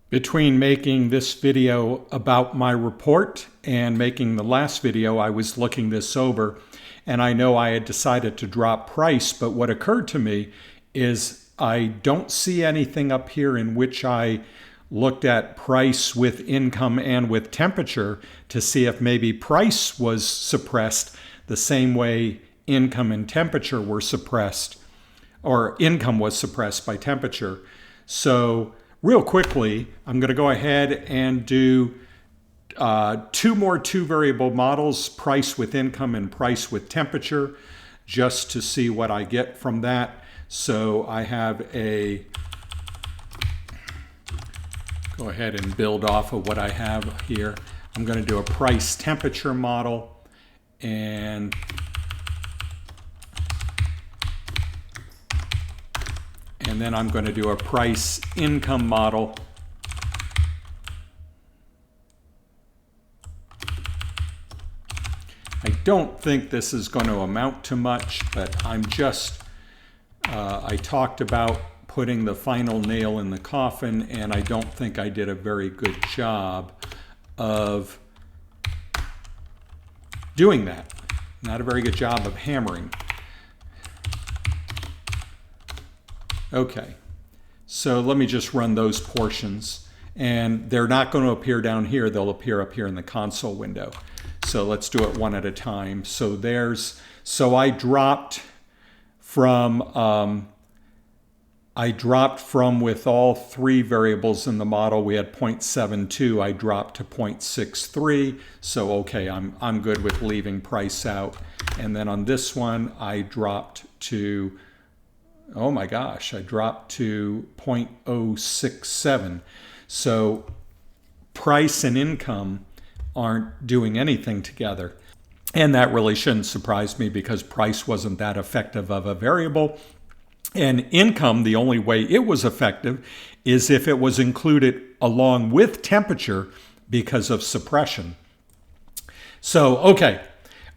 Between making this video about my report and making the last video, I was looking this over, and I know I had decided to drop price, but what occurred to me is I don't see anything up here in which I looked at price with income and with temperature to see if maybe price was suppressed the same way income and temperature were suppressed, or income was suppressed by temperature. So real quickly, I'm going to go ahead and do two more two-variable models, price with income and price with temperature, just to see what I get from that. So I have go ahead and build off of what I have here. I'm going to do a price temperature model, and then I'm going to do a price income model. I don't think this is going to amount to much, but I'm just, I talked about putting the final nail in the coffin, and I don't think I did a very good job of doing that. Not a very good job of hammering. Okay, so let me just run those portions, and they're not going to appear down here, they'll appear up here in the console window. So let's do it one at a time. So I dropped from with all three variables in the model, we had 0.72, I dropped to 0.63. So okay, I'm good with leaving price out. And then on this one, I dropped to, oh my gosh, I dropped to 0.067. So price and income aren't doing anything together. And that really shouldn't surprise me because price wasn't that effective of a variable. And income, the only way it was effective is if it was included along with temperature because of suppression. So, okay.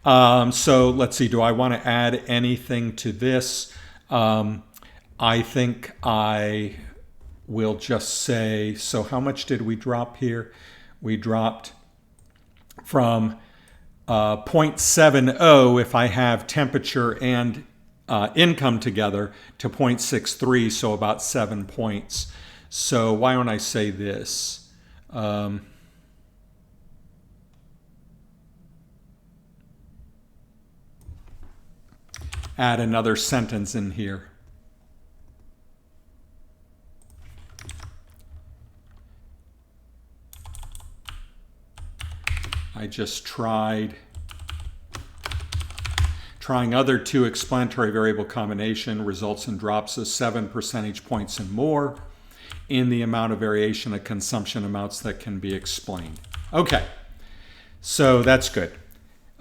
So let's see, do I want to add anything to this? I think I will just say, so how much did we drop here? We dropped from 0.70 if I have temperature and income together to 0.63, so about 7 points. So why don't I say this? Add another sentence in here. I just trying other two explanatory variable combination results in drops of 7 percentage points and more in the amount of variation of consumption amounts that can be explained. Okay, so that's good.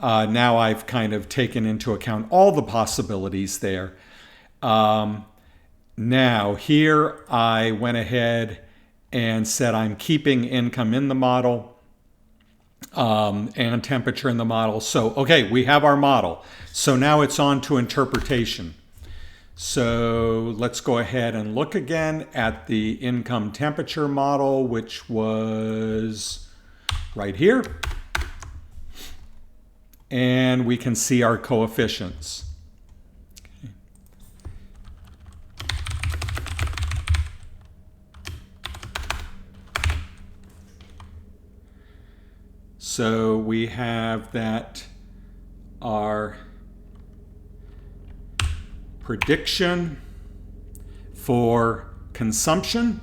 Now I've kind of taken into account all the possibilities there. Now here I went ahead and said I'm keeping income in the model and temperature in the model. So, okay, we have our model. So now it's on to interpretation. So let's go ahead and look again at the income temperature model, which was right here. And we can see our coefficients. Okay. So we have that our prediction for consumption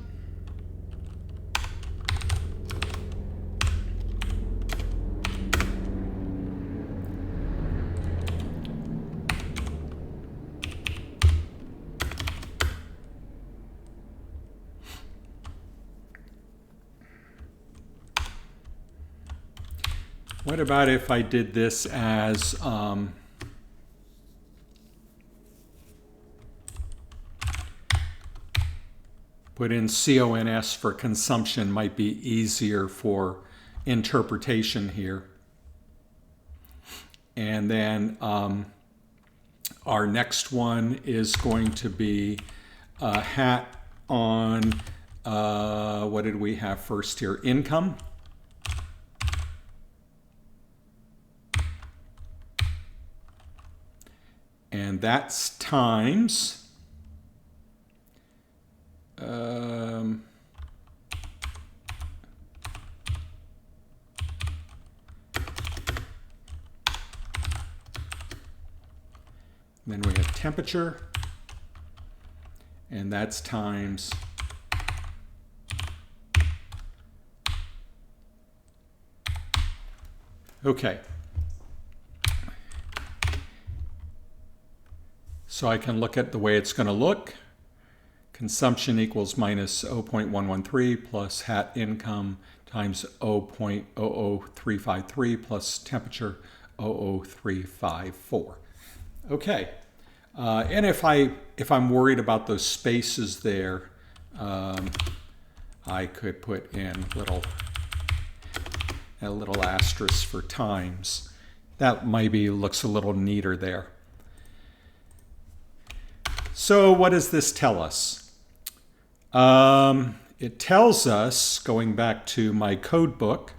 What about if I did this as put in CONS for consumption, might be easier for interpretation here. And then our next one is going to be a hat on What did we have first here? Income. And that's times then we have temperature, and that's times okay. So I can look at the way it's going to look. Consumption equals minus 0.113 plus hat income times 0.00353 plus temperature 00354. Okay. And if I'm worried about those spaces there, I could put in a little asterisk for times. That maybe looks a little neater there. So what does this tell us? It tells us, going back to my code book,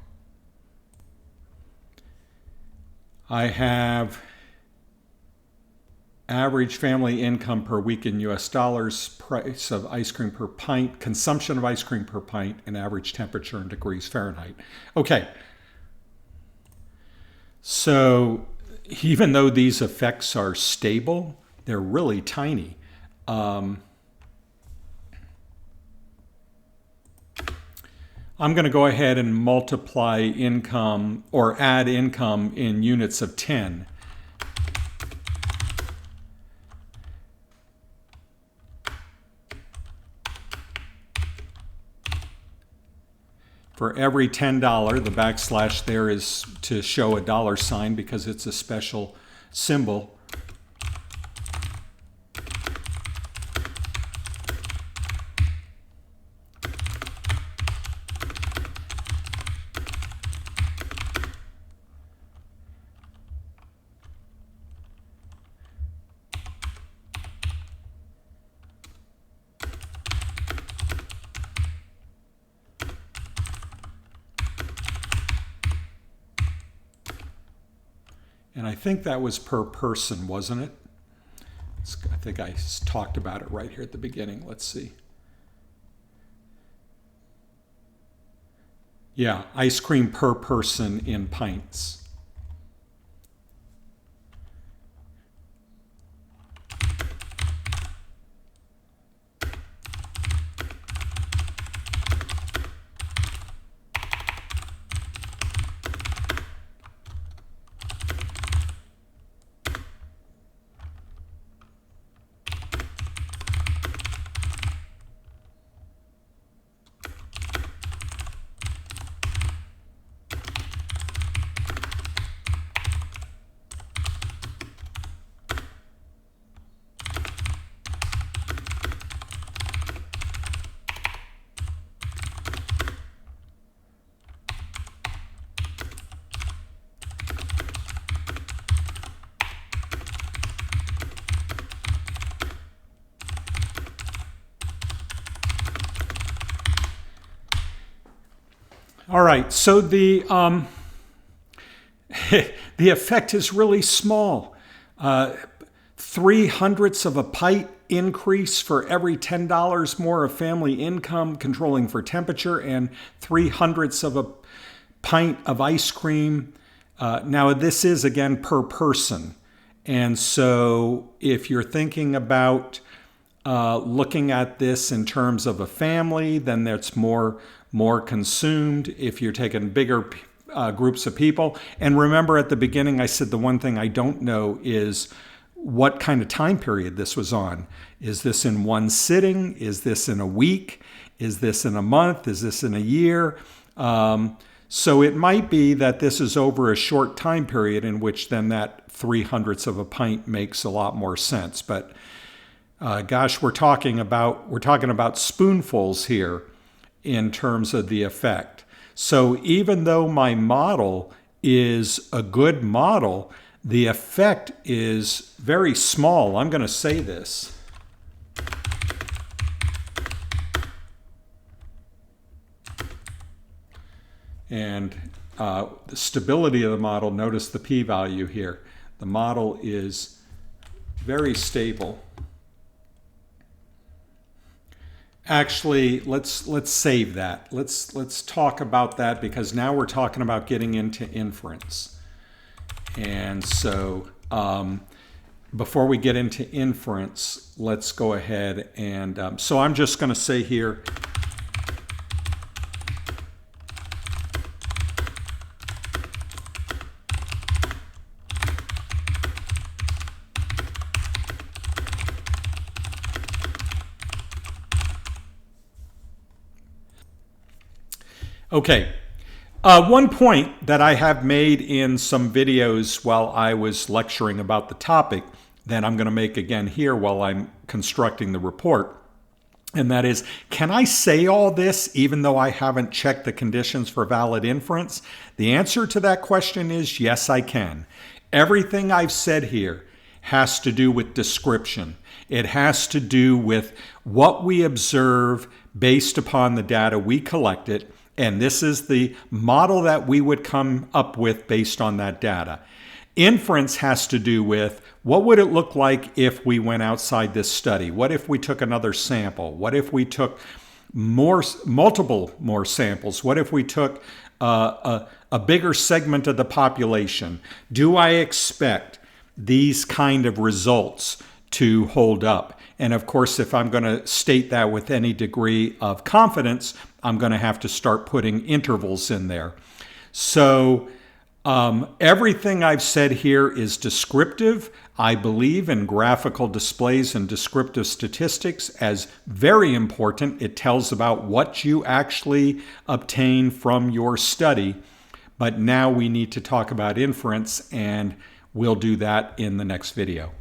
I have average family income per week in US dollars, price of ice cream per pint, consumption of ice cream per pint, and average temperature in degrees Fahrenheit. Okay. So even though these effects are stable, they're really tiny. I'm going to go ahead and multiply income or add income in units of 10. For every $10, the backslash there is to show a dollar sign because it's a special symbol. And I think that was per person, wasn't it? I think I talked about it right here at the beginning. Let's see. Yeah, ice cream per person in pints. All right, so the the effect is really small. 0.03 of a pint increase for every $10 more of family income, controlling for temperature, and 0.03 of a pint of ice cream. Now this is again per person, and so if you're thinking about looking at this in terms of a family, then that's more consumed if you're taking bigger groups of people. And remember at the beginning I said the one thing I don't know is what kind of time period this was on. Is this in one sitting? Is this in a week? Is this in a month? Is this in a year? So it might be that this is over a short time period, in which then that 0.03 of a pint makes a lot more sense. But gosh, we're talking about spoonfuls here in terms of the effect. So even though my model is a good model, the effect is very small. I'm going to say this. And the stability of the model, notice the p-value here. The model is very stable. Actually, let's save that. Let's talk about that, because now we're talking about getting into inference. And so before we get into inference, let's go ahead and so I'm just going to say here, okay. One point that I have made in some videos while I was lecturing about the topic that I'm going to make again here while I'm constructing the report, and that is, can I say all this even though I haven't checked the conditions for valid inference? The answer to that question is yes, I can. Everything I've said here has to do with description. It has to do with what we observe based upon the data we collected. And this is the model that we would come up with based on that data. Inference has to do with what would it look like if we went outside this study? What if we took another sample? What if we took multiple more samples? What if we took a bigger segment of the population? Do I expect these kind of results to hold up? And of course, if I'm going to state that with any degree of confidence, I'm going to have to start putting intervals in there. So everything I've said here is descriptive. I believe in graphical displays and descriptive statistics as very important. It tells about what you actually obtain from your study. But now we need to talk about inference, and we'll do that in the next video.